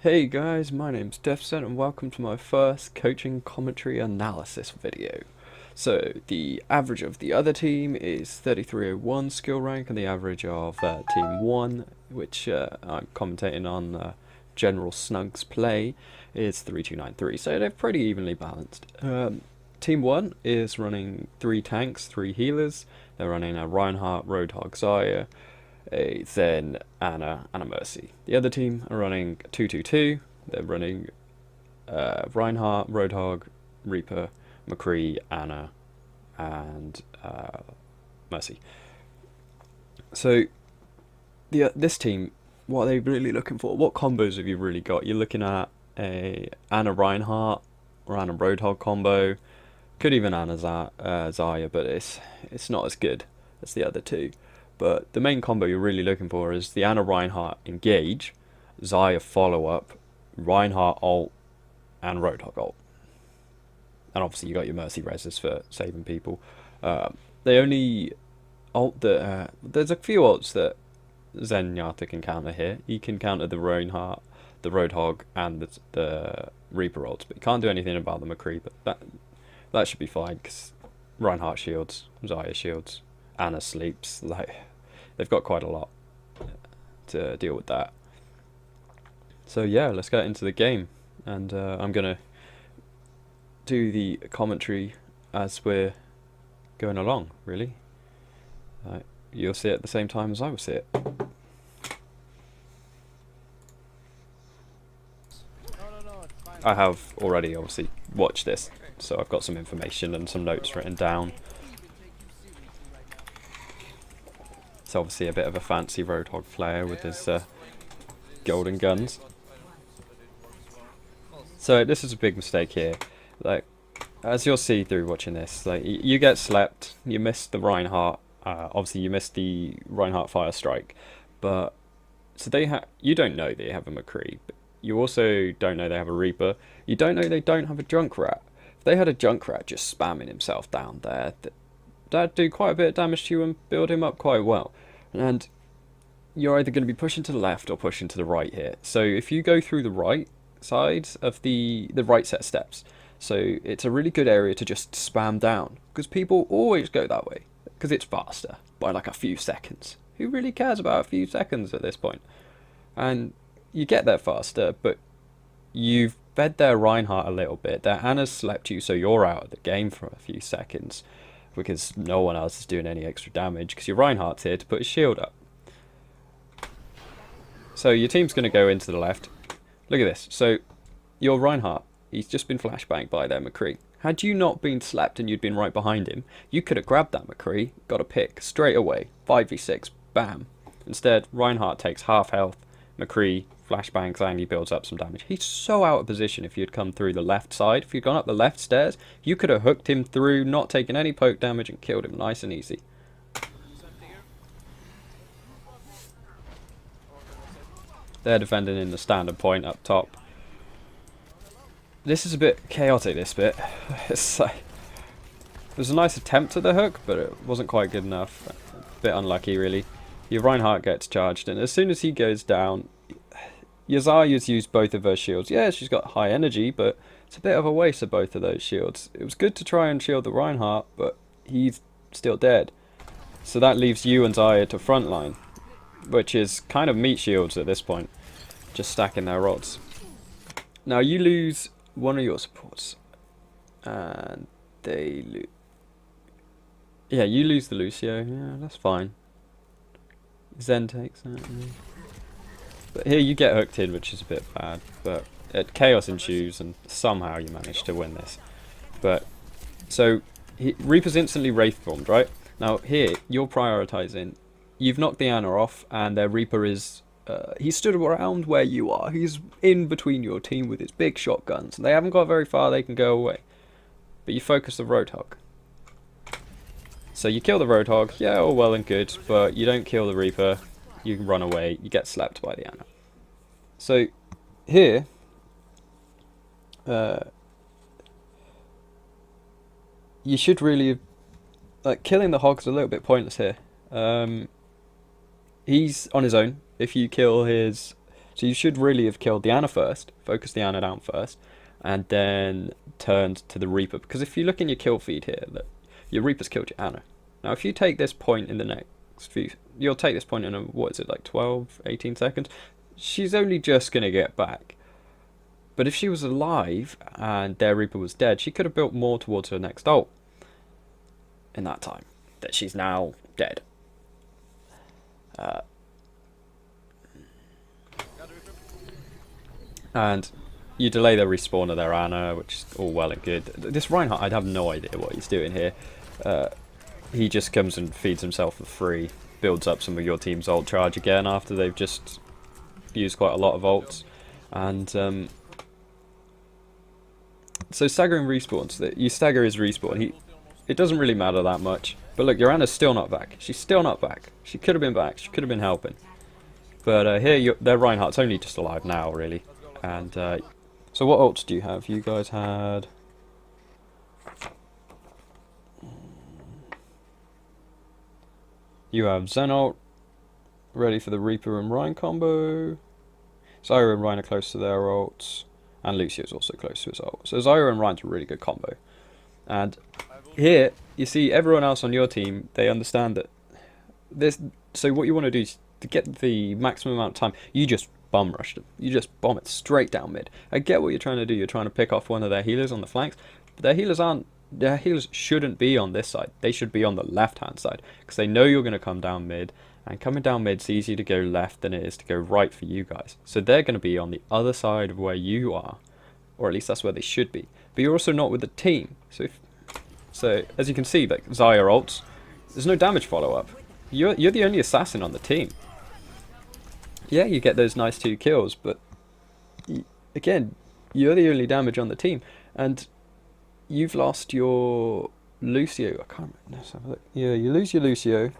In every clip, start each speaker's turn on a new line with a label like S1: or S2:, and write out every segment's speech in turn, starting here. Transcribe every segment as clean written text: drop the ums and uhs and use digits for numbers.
S1: Hey guys, my name's Defset and welcome to my first coaching commentary analysis video. So, the average of the other team is 3301 skill rank and the average of Team 1, which I'm commentating on Generalsnugg's play, is 3293, so they're pretty evenly balanced. Team 1 is running 3 tanks, 3 healers. They're running a Reinhardt, Roadhog, Zarya, a Zen, Anna, and a Mercy. The other team are running 2-2-2. They're running Reinhardt, Roadhog, Reaper, McCree, Anna, and Mercy. So this team, what are they really looking for? What combos have you really got? You're looking at a Anna Reinhardt or Anna Roadhog combo. Could even Anna Zarya, but it's not as good as the other two. But the main combo you're really looking for is the Anna Reinhardt engage, Zarya follow up, Reinhardt ult, and Roadhog ult. And obviously you got your Mercy reses for saving people. They only ult that there's a few ults that Zenyatta can counter here. He can counter the Reinhardt, the Roadhog, and the Reaper ults, but he can't do anything about the McCree. But that should be fine because Reinhardt shields, Zarya shields, Anna sleeps. They've got quite a lot to deal with that. So yeah, let's get into the game, and I'm gonna do the commentary as we're going along. Really, you'll see it at the same time as I will see it. I have already obviously watched this, so I've got some information and some notes written down. It's obviously a bit of a fancy Roadhog player with his golden guns. So this is a big mistake here. Like, as you'll see through watching this, like you get slept, you missed the Reinhardt. Obviously, you missed the Reinhardt Fire Strike, but so you don't know they have a McCree, but you also don't know they have a Reaper. You don't know they don't have a Junkrat. If they had a Junkrat just spamming himself down there, that'd do quite a bit of damage to you and build him up quite well. And you're either going to be pushing to the left or pushing to the right here. So if you go through the right side of the right set of steps, so it's a really good area to just spam down, because people always go that way because it's faster by like a few seconds. Who really cares about a few seconds at this point? And you get there faster, but you've fed their Reinhardt a little bit. Their Anna's slept you, so you're out of the game for a few seconds because no one else is doing any extra damage because your Reinhardt's here to put his shield up. So your team's going to go into the left. Look at this. So your Reinhardt, he's just been flashbanged by their McCree. Had you not been slapped and you'd been right behind him, you could have grabbed that McCree, got a pick straight away, 5v6, bam. Instead, Reinhardt takes half health, McCree flashbangs and he builds up some damage. He's so out of position. If you'd come through the left side, if you'd gone up the left stairs, you could have hooked him through, not taken any poke damage, and killed him nice and easy. They're defending in the standard point up top. This is a bit chaotic, this bit. It's like, it was a nice attempt at the hook, but it wasn't quite good enough. A bit unlucky, really. Your Reinhardt gets charged, and as soon as he goes down, Zarya's used both of her shields. Yeah, she's got high energy, but it's a bit of a waste of both of those shields. It was good to try and shield the Reinhardt, but he's still dead. So that leaves you and Zarya to frontline, which is kind of meat shields at this point, just stacking their rods. Now you lose one of your supports, and they lose. Yeah, you lose the Lucio. Yeah, that's fine. Zen takes that. But here you get hooked in, which is a bit bad. But chaos ensues, and somehow you manage to win this. But so Reaper's instantly Wraith formed, right? Now here you're prioritizing. You've knocked the Anna off, and their Reaper is. He stood around where you are. He's in between your team with his big shotguns. They haven't got very far. They can go away. But you focus the Roadhog. So you kill the Roadhog, yeah, all well and good, but you don't kill the Reaper, you can run away, you get slapped by the Anna. So, here, you should really, like, killing the Hog's a little bit pointless here. He's on his own. If you kill his So you should really have killed the Ana first, focused the Ana down first, and then turned to the Reaper. Because if you look in your kill feed here, that your Reaper's killed your Ana. Now if you take this point in the next few, you'll take this point in a, what is it, like 12, 18 seconds? She's only just going to get back. But if she was alive and their Reaper was dead, she could have built more towards her next ult in that time. That she's now dead. And you delay the respawn of their Ana, which is all well and good. This Reinhardt, I'd have no idea what he's doing here. He just comes and feeds himself for free, builds up some of your team's ult charge again after they've just used quite a lot of ults. And so staggering respawns, you stagger his respawn, it doesn't really matter that much. But look, your Ana's still not back. She's still not back. She could have been back. She could have been helping. But here, their Reinhardt's only just alive now, really. And so what ults do you have? You guys had... You have Zen ult, ready for the Reaper and Rein combo. Zyra and Rein are close to their ults. And Lucio's also close to his ult. So Zyra and Rein's a really good combo. And here, you see everyone else on your team, they understand that this. So what you want to do is to get the maximum amount of time, you just bum rush them. You just bomb it straight down mid. I get what you're trying to do. You're trying to pick off one of their healers on the flanks, but their healers shouldn't be on this side. They should be on the left-hand side because they know you're going to come down mid, and coming down mid's easier to go left than it is to go right for you guys. So they're going to be on the other side of where you are, or at least that's where they should be. But you're also not with the team. So as you can see, like Zyra ults, there's no damage follow-up. You're the only assassin on the team. Yeah, you get those nice 2 kills, but again, you're the only damage on the team, and you've lost your Lucio. I can't remember. Let's have a look. Yeah, you lose your Lucio.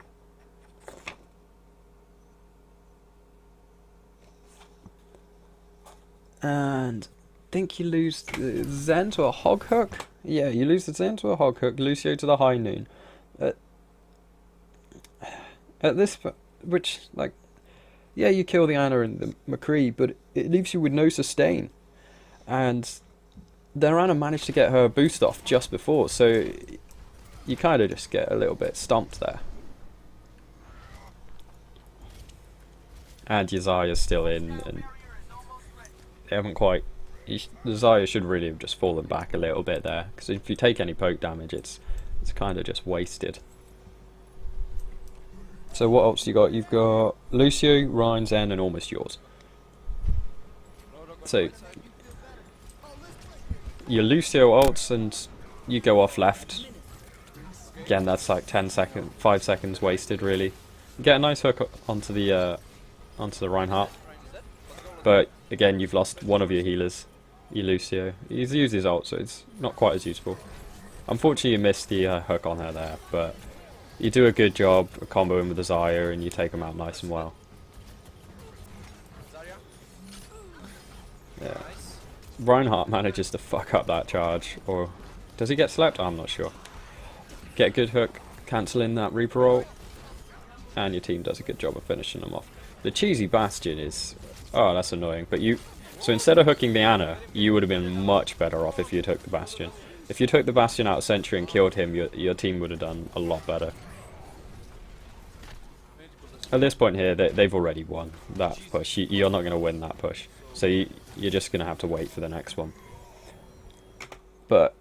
S1: And I think you lose the Zen to a Hog Hook. Yeah, you lose the Zen to a Hog Hook, Lucio to the High Noon. At this, which, like, yeah, you kill the Ana and the McCree, but it leaves you with no sustain. And their Ana managed to get her boost off just before, so you kind of just get a little bit stomped there. And your Zarya's still in, and they haven't quite... The Zarya should really have just fallen back a little bit there, because if you take any poke damage, it's kind of just wasted. So what else you got? You've got Lucio, Rein, Zen, and almost yours. So your Lucio ults and you go off left. Again, that's like 5 seconds wasted really. You get a nice hook onto the Reinhardt. But again, you've lost one of your healers, your Lucio. He's used his ult, so it's not quite as useful. Unfortunately, you missed the hook on her there, but you do a good job comboing with the Zarya and you take them out nice and well. Yeah. Reinhardt manages to fuck up that charge, or does he get slept? I'm not sure. Get a good hook, cancelling that Reaper ult, and your team does a good job of finishing them off. The cheesy Bastion is... Oh, that's annoying, but you... So instead of hooking the Ana, you would have been much better off if you'd hooked the Bastion. If you took the Bastion out of Sentry and killed him, your team would have done a lot better. At this point here, they've already won that push. You're not going to win that push. So you're just going to have to wait for the next one. But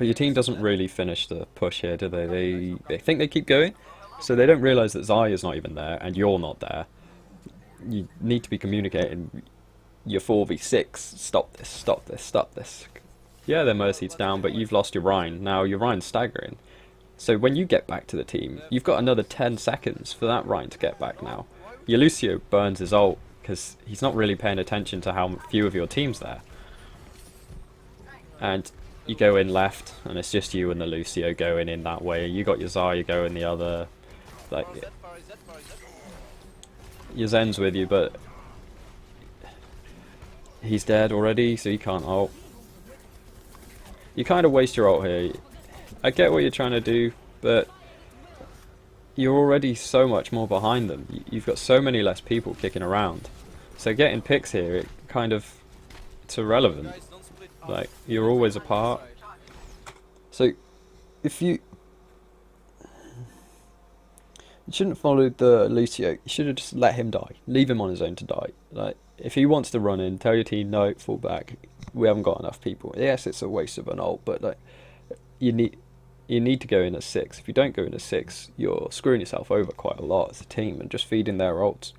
S1: your team doesn't really finish the push here, do they? They think they keep going, so they don't realise that Zarya's not even there and you're not there. You need to be communicating. Your 4v6, stop this, stop this, stop this. Yeah, their Mercy's down, but you've lost your Rein. Now your Rein's staggering. So when you get back to the team, you've got another 10 seconds for that Rein to get back now. Your Lucio burns his ult, because he's not really paying attention to how few of your team's there. And you go in left, and it's just you and the Lucio going in that way. You got your Zarya going the other. Like, your Zen's with you, but he's dead already, so he can't ult. You kind of waste your ult here. I get what you're trying to do, but you're already so much more behind them. You've got so many less people kicking around. So getting picks here, it's irrelevant. Like, you're always apart. So, if you shouldn't have followed the Lucio. You should have just let him die. Leave him on his own to die. Like, if he wants to run in, tell your team, no, fall back. We haven't got enough people. Yes, it's a waste of an ult, but like, you need to go in at 6. If you don't go in at 6, you're screwing yourself over quite a lot as a team and just feeding their ults.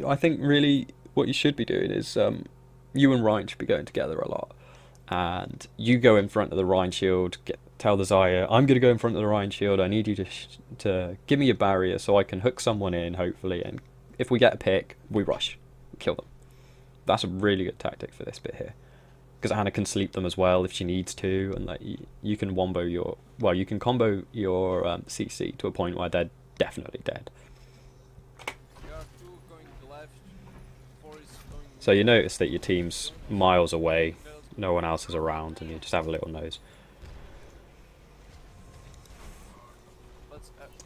S1: I think really what you should be doing is you and Ryan should be going together a lot. And you go in front of the Rhine shield, tell the Zaya, I'm going to go in front of the Rhine shield, I need you to give me a barrier so I can hook someone in, hopefully, and if we get a pick, we rush, kill them. That's a really good tactic for this bit here. Because Anna can sleep them as well if she needs to, and like you can combo your CC to a point where they're definitely dead. So you notice that your team's miles away, no one else is around, and you just have a little nose.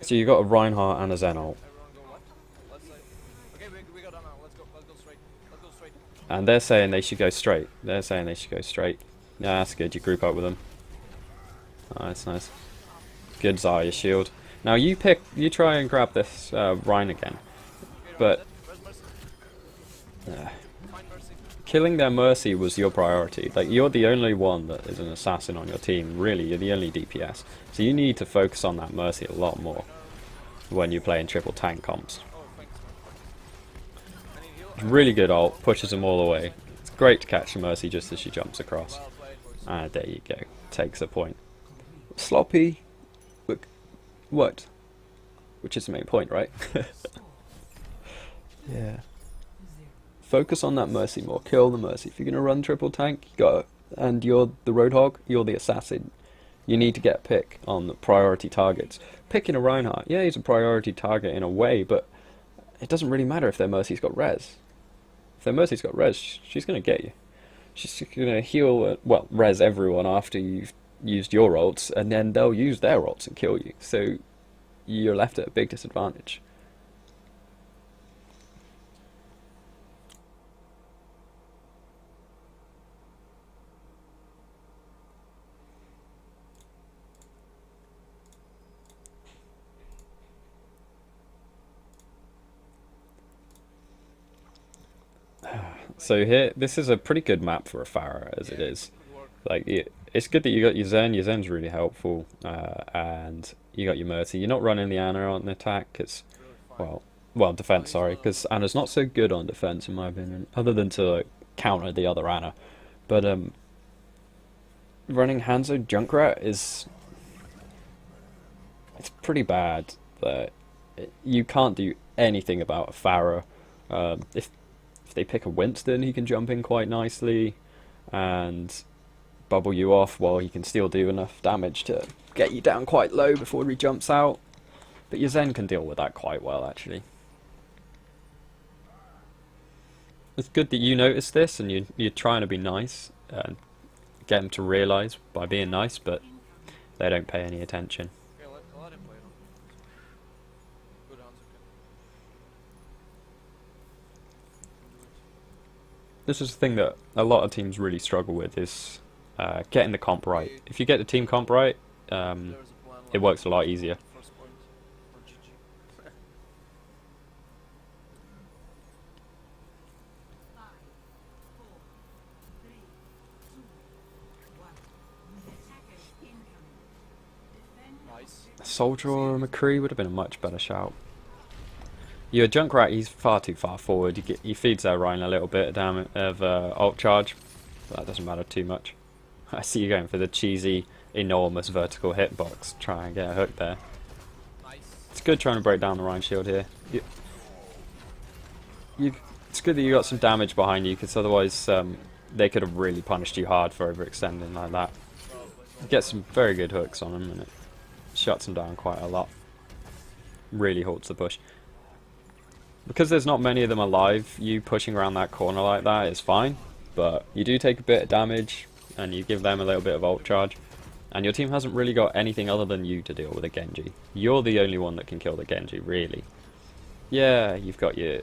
S1: So you got a Reinhardt and a Zen ult. And they're saying they should go straight. Yeah, that's good, you group up with them. Oh, that's nice. Good Zarya shield. Now you try and grab this Rhine again. But killing their Mercy was your priority. Like, you're the only one that is an assassin on your team. Really, you're the only DPS. So you need to focus on that Mercy a lot more when you're playing triple tank comps. Really good ult, pushes them all the way. It's great to catch the Mercy just as she jumps across. And there you go, takes a point. Sloppy, but what? Which is the main point, right? Yeah. Focus on that Mercy more, kill the Mercy. If you're going to run triple tank, go. And you're the Roadhog, you're the assassin. You need to get a pick on the priority targets. Picking a Reinhardt, yeah, he's a priority target in a way, but it doesn't really matter if their Mercy's got res. If their Mercy's got res, she's going to get you. She's going to heal, well, res everyone after you've used your ults, and then they'll use their ults and kill you. So you're left at a big disadvantage. So here, this is a pretty good map for a Pharah as it is. Like, it's good that you got your Zen. Your Zen's really helpful, and you got your Mercy. You're not running the Anna on attack because, well, defense. Sorry, because Anna's not so good on defense in my opinion, other than to like, counter the other Anna. But running Hanzo Junkrat it's pretty bad. That you can't do anything about a Pharah. If they pick a Winston, he can jump in quite nicely and bubble you off while he can still do enough damage to get you down quite low before he jumps out. But your Zen can deal with that quite well, actually. It's good that you notice this and you're trying to be nice and get them to realise by being nice, but they don't pay any attention. This is the thing that a lot of teams really struggle with, is getting the comp right. If you get the team comp right, it works a lot easier. Soldier or McCree would have been a much better shout. Your Junkrat, he's far too far forward. He feeds their Rhine a little bit of ult charge, but that doesn't matter too much. I see you going for the cheesy, enormous vertical hitbox. Try and get a hook there. It's good trying to break down the Rhine shield here. It's good that you got some damage behind you, because otherwise they could have really punished you hard for overextending like that. You get some very good hooks on them, and it shuts them down quite a lot. Really halts the push. Because there's not many of them alive, you pushing around that corner like that is fine, but you do take a bit of damage, and you give them a little bit of ult charge, and your team hasn't really got anything other than you to deal with a Genji. You're the only one that can kill the Genji, really. Yeah, you've got a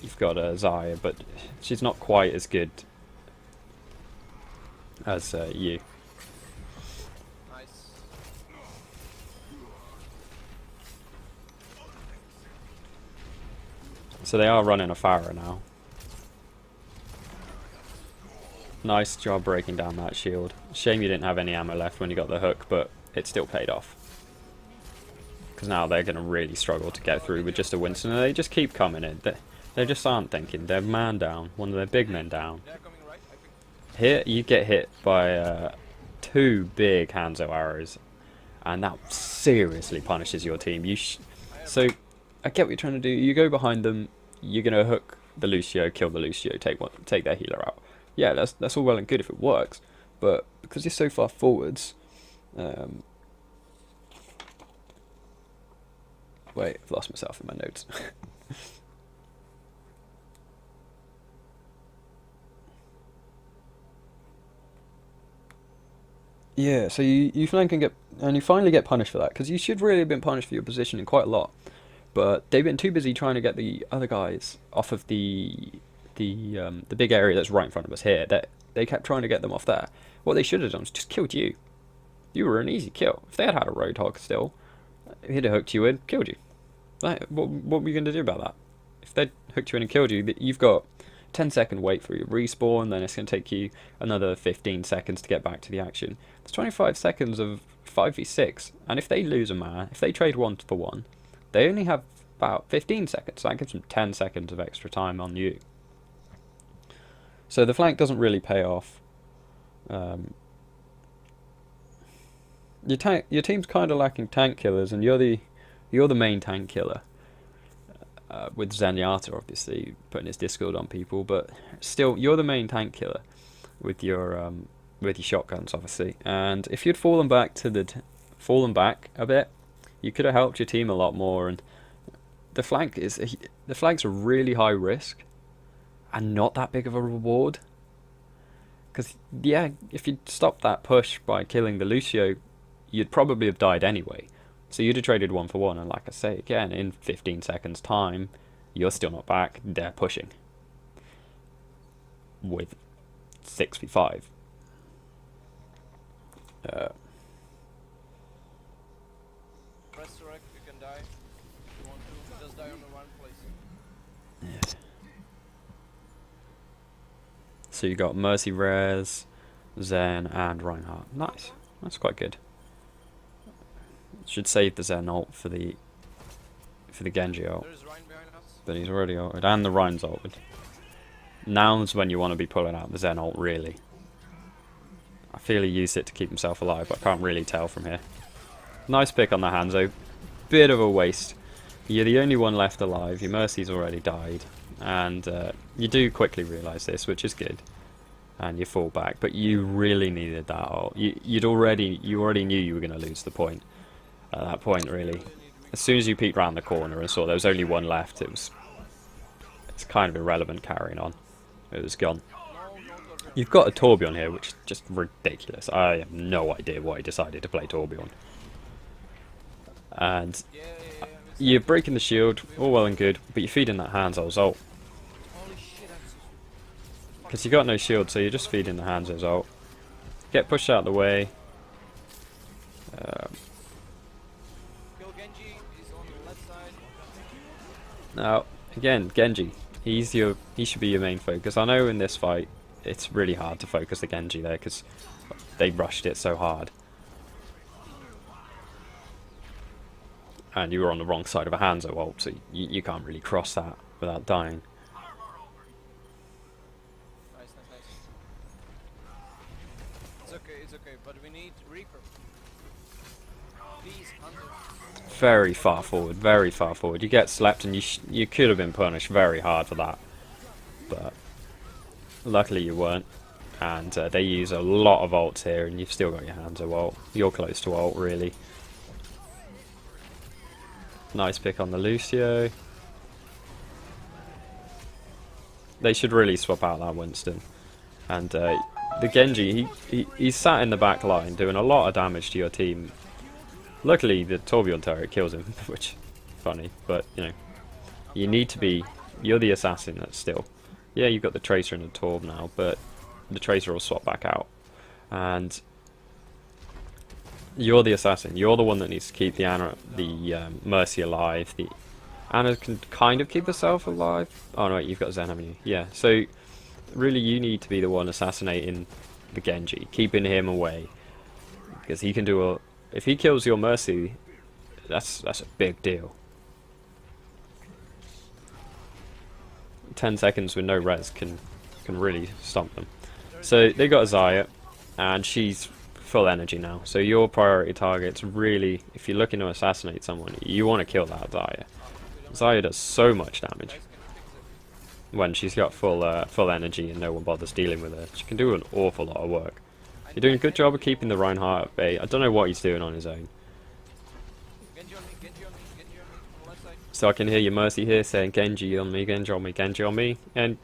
S1: Zarya, but she's not quite as good as you.
S2: Nice.
S1: So they are running a Pharah now. Nice job breaking down that shield. Shame you didn't have any ammo left when you got the hook, but it still paid off. Because now they're going to really struggle to get through with just a Winston, and they just keep coming in. They just aren't thinking. They're man down, one of their big men down. Here you get hit by 2 big Hanzo arrows, and that seriously punishes your team. So I get what you're trying to do. You go behind them, you're going to hook the Lucio, kill the Lucio, take their healer out. Yeah, that's all well and good if it works, but because you're so far forwards, wait, I've lost myself in my notes. Yeah, so you flank and you finally get punished for that, because you should really have been punished for your positioning quite a lot, but they've been too busy trying to get the other guys off of the big area that's right in front of us here. That they kept trying to get them off there. What they should have done was just killed you. You were an easy kill. If they had had a Roadhog still, he'd have hooked you in, killed you. What were you going to do about that? If they'd hooked you in and killed you, you've got 10-second wait for your respawn, then it's going to take you another 15 seconds to get back to the action. It's 25 seconds of 5v6, and if they lose a man, if they trade 1 for 1, they only have about 15 seconds, so that gives them 10 seconds of extra time on you. So the flank doesn't really pay off. Your team's kind of lacking tank killers, and you're the main tank killer. With Zenyatta obviously putting his Discord on people, but still you're the main tank killer with your shotguns obviously. And if you'd fallen back a bit, you could have helped your team a lot more. And the flank's a really high risk and not that big of a reward. Because yeah, if you'd stopped that push by killing the Lucio, you'd probably have died anyway. So you'd have traded 1 for 1, and like I say again, in 15 seconds time, you're still not back, they're pushing. With 6v5.
S2: Resurrect, you can die. If you want to, just die on the one place.
S1: Yeah. So you got Mercy Rares, Zen, and Reinhardt. Nice. That's quite good. Should save the Zen ult for the Genji ult. But he's already ulted, and the Rhine's ulted. Now's when you want to be pulling out the Zen ult, really. I feel he used it to keep himself alive, but I can't really tell from here. Nice pick on the Hanzo. Bit of a waste. You're the only one left alive, your Mercy's already died. And you do quickly realise this, which is good. And you fall back, but you really needed that ult. You already knew you were going to lose the point. At that point, really. As soon as you peeked round the corner and saw there was only one left, it's kind of irrelevant carrying on. It was gone. You've got a Torbjorn here, which is just ridiculous. I have no idea why he decided to play Torbjorn. And you're breaking the shield, all well and good, but you're feeding that Hanzo's ult. Because you got no shield, so you're just feeding the Hanzo's ult. Get pushed out of the way. Now, again, Genji, he should be your main focus. I know in this fight, it's really hard to focus the Genji there because they rushed it so hard. And you were on the wrong side of a Hanzo ult, so you can't really cross that without dying.
S2: Nice. It's okay, but we need Reaper. Please, Hunter.
S1: Very far forward. You get slept, and you could have been punished very hard for that. But luckily you weren't. And they use a lot of ults here, and you've still got your Hanzo ult. You're close to ult, really. Nice pick on the Lucio. they should really swap out that Winston. And the Genji, he's sat in the back line doing a lot of damage to your team. Luckily, the Torbjorn turret kills him, which is funny, but you know, you need to be. You're the assassin that's still. Yeah, you've got the Tracer and the Torb now, but the Tracer will swap back out. And you're the assassin. You're the one that needs to keep the Mercy alive. The Anna can kind of keep herself alive. Oh no, wait, you've got Zen, haven't you? Yeah. So really, you need to be the one assassinating the Genji, keeping him away, because he can do a. If he kills your Mercy, that's a big deal. 10 seconds with no res can really stomp them. So they got a Xayah, and she's full energy now. So your priority target's really, if you're looking to assassinate someone, you want to kill that Xayah. Xayah does so much damage when she's got full energy and no one bothers dealing with her. She can do an awful lot of work. You're doing a good job of keeping the Reinhardt at bay. I don't know what he's doing on his own. So I can hear your Mercy here saying Genji on me, Genji on me, Genji on me, and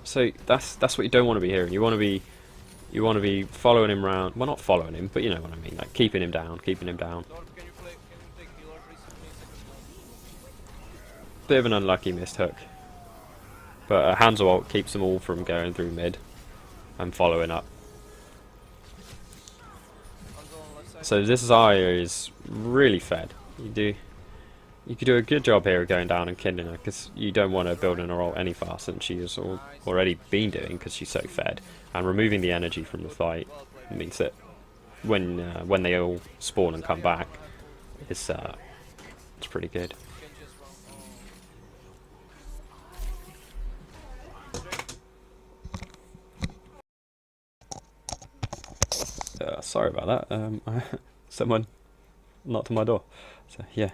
S1: so that's what you don't want to be hearing. You want to be following him around. Well, not following him, but you know what I mean, like keeping him down, keeping him down. Bit of an unlucky missed hook, but Hanzo ult keeps them all from going through mid and following up. So this Xayah is really fed. You could do a good job here of going down and killing her, because you don't want her building her ult any faster than she has already been doing, because she's so fed. And removing the energy from the fight means that when they all spawn and come back, it's pretty good. Sorry about that. Someone knocked on my door. So yeah.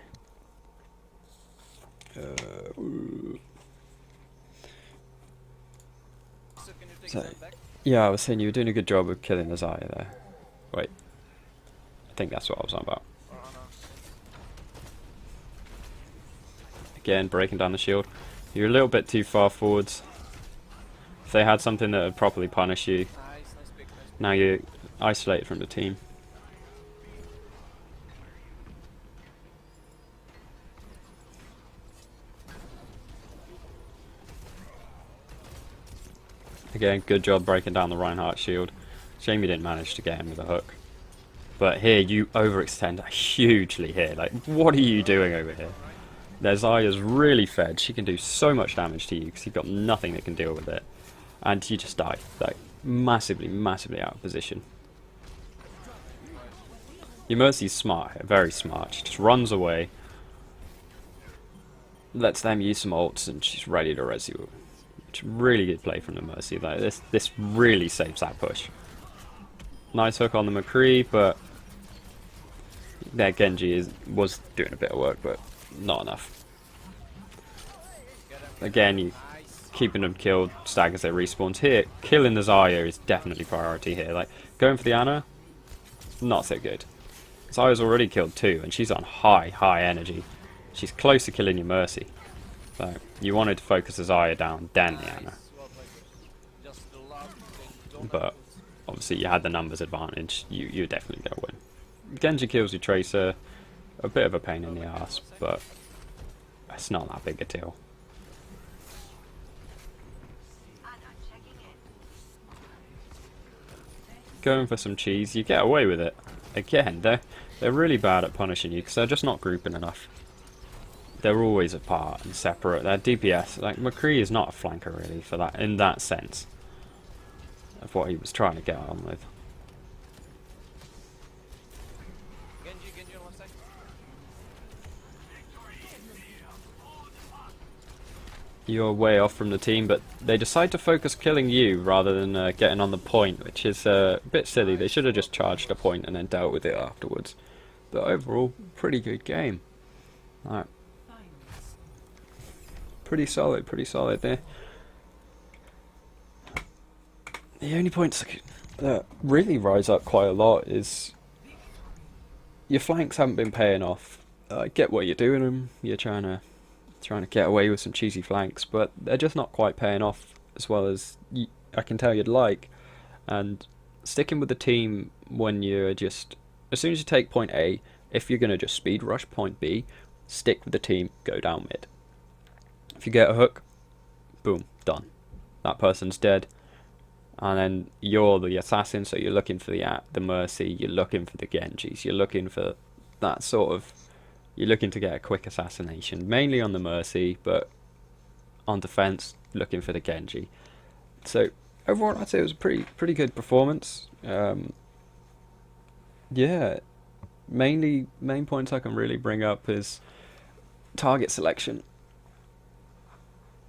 S1: So yeah, I was saying you were doing a good job of killing the Xayah there. Wait, I think that's what I was on about. Again, breaking down the shield. You're a little bit too far forwards. If they had something that would properly punish you, now you're isolated from the team. Again, good job breaking down the Reinhardt shield. Shame you didn't manage to get him with a hook. But here, you overextend hugely here. Like, what are you doing over here? Their Xayah's really fed. She can do so much damage to you because you've got nothing that can deal with it. And you just die. Like, massively, massively out of position. Your Mercy's smart here, very smart. She just runs away, lets them use some ults, and she's ready to res you. It's really good play from the Mercy. Like this really saves that push. Nice hook on the McCree, but their Genji was doing a bit of work, but not enough. Again, you keeping them killed, stag as they respawn. Here, killing the Xayah is definitely priority here. Like, going for the Ana, not so good. Xayah's already killed 2, and she's on high energy. She's close to killing your Mercy. So, you wanted to focus the Xayah down, then the Ana. But, obviously you had the numbers advantage, you're definitely going to win. Genji kills your Tracer, a bit of a pain in the ass, but it's not that big a deal. Going for some cheese, you get away with it. Again, they're really bad at punishing you because they're just not grouping enough. They're always apart and separate. They're DPS. Like, McCree is not a flanker really for that, in that sense of what he was trying to get on with. You're way off from the team, but they decide to focus killing you rather than getting on the point, which is a bit silly. They should have just charged a point and then dealt with it afterwards. But overall, pretty good game. Alright. Pretty solid there. The only points that really rise up quite a lot is your flanks haven't been paying off. I get what you're doing them. You're trying to trying to get away with some cheesy flanks, but they're just not quite paying off as well as I can tell you'd like. And sticking with the team when you're just, as soon as you take point A, if you're going to just speed rush point B, stick with the team, go down mid. If you get a hook, boom, done. That person's dead. And then you're the assassin, so you're looking for the Mercy, you're looking for the Genjis, you're looking for that sort of, you're looking to get a quick assassination, mainly on the Mercy, but on defense, looking for the Genji. So overall, I'd say it was a pretty good performance. Yeah, main points I can really bring up is target selection.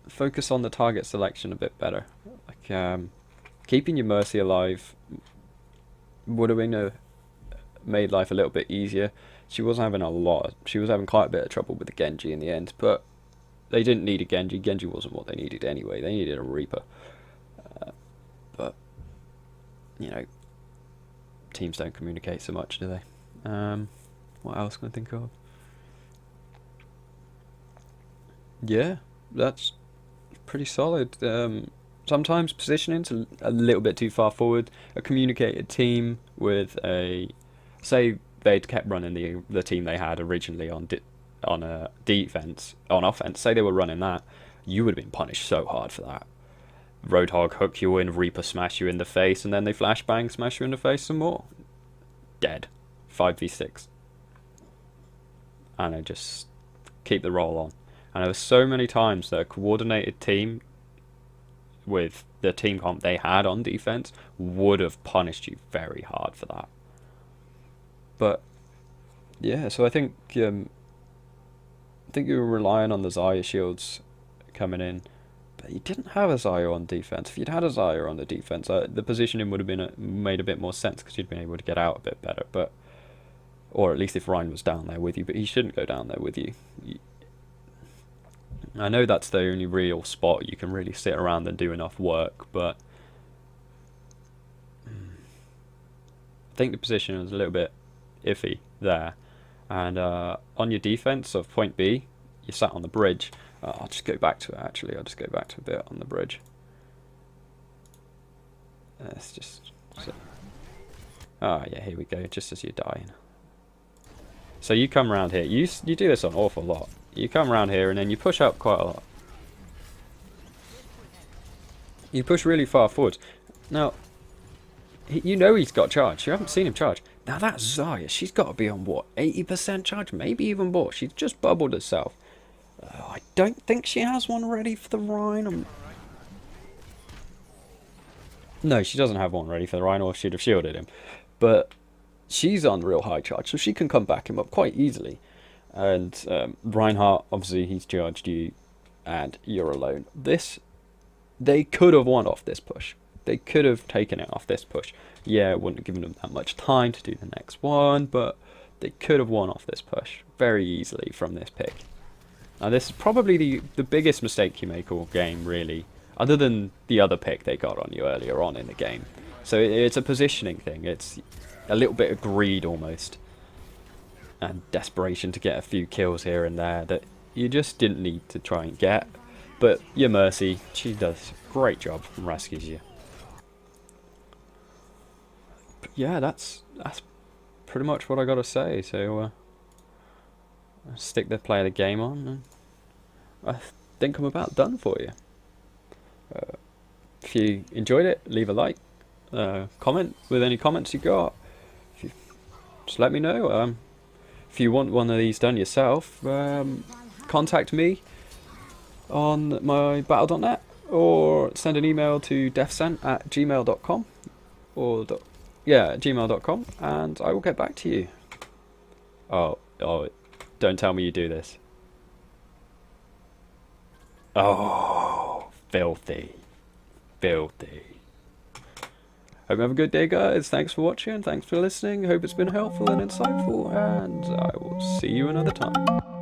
S1: Focus on the target selection a bit better. Like keeping your Mercy alive would have made life a little bit easier. She was having quite a bit of trouble with the Genji in the end, but they didn't need a Genji. Genji wasn't what they needed anyway. They needed a Reaper. But you know, teams don't communicate so much, do they? What else can I think of? Yeah, that's pretty solid. Sometimes positioning's a little bit too far forward. A communicated team with say they'd kept running the team they had originally on defense, on offense. Say they were running that, you would have been punished so hard for that. Roadhog hook you in, Reaper smash you in the face, and then they flashbang smash you in the face some more. Dead. 5v6. And I just keep the roll on. And there were so many times that a coordinated team with the team comp they had on defense would have punished you very hard for that. But yeah, so I think you were relying on the Zarya shields coming in, but you didn't have a Zarya on defense. If you'd had a Zarya on the defense, the positioning would have made a bit more sense because you'd been able to get out a bit better. But or at least if Ryan was down there with you, but he shouldn't go down there with you. I know that's the only real spot you can really sit around and do enough work, but I think the position was a little bit iffy there. And on your defense of point B, you sat on the bridge. I'll just go back to it actually. I'll just go back to a bit on the bridge. Let's just... yeah, here we go, just as you're dying. So you come around here. You do this an awful lot. You come around here and then you push up quite a lot. You push really far forward. Now, you know he's got charge. You haven't seen him charge. Now that Zarya, she's got to be on what, 80% charge? Maybe even more. She's just bubbled herself. I don't think she has one ready for the Rhine. No, she doesn't have one ready for the Rhine, or she'd have shielded him. But she's on real high charge, so she can come back him up quite easily. And Reinhardt, obviously, he's charged you, and you're alone. They could have won off this push. They could have taken it off this push. Yeah, it wouldn't have given them that much time to do the next one, but they could have won off this push very easily from this pick. Now, this is probably the biggest mistake you make all game, really, other than the other pick they got on you earlier on in the game. So it's a positioning thing. It's a little bit of greed almost, and desperation to get a few kills here and there that you just didn't need to try and get. But your Mercy, she does a great job and rescues you. But yeah, that's pretty much what I got to say. So I'll stick the play of the game on, and I think I'm about done for you. If you enjoyed it, leave a like, comment with any comments you got. Just let me know. If you want one of these done yourself, contact me on my battle.net or send an email to defcent@gmail.com or gmail.com, and I will get back to you. Oh, don't tell me you do this. Oh, filthy. Hope you have a good day, guys. Thanks for watching. Thanks for listening. Hope it's been helpful and insightful, and I will see you another time.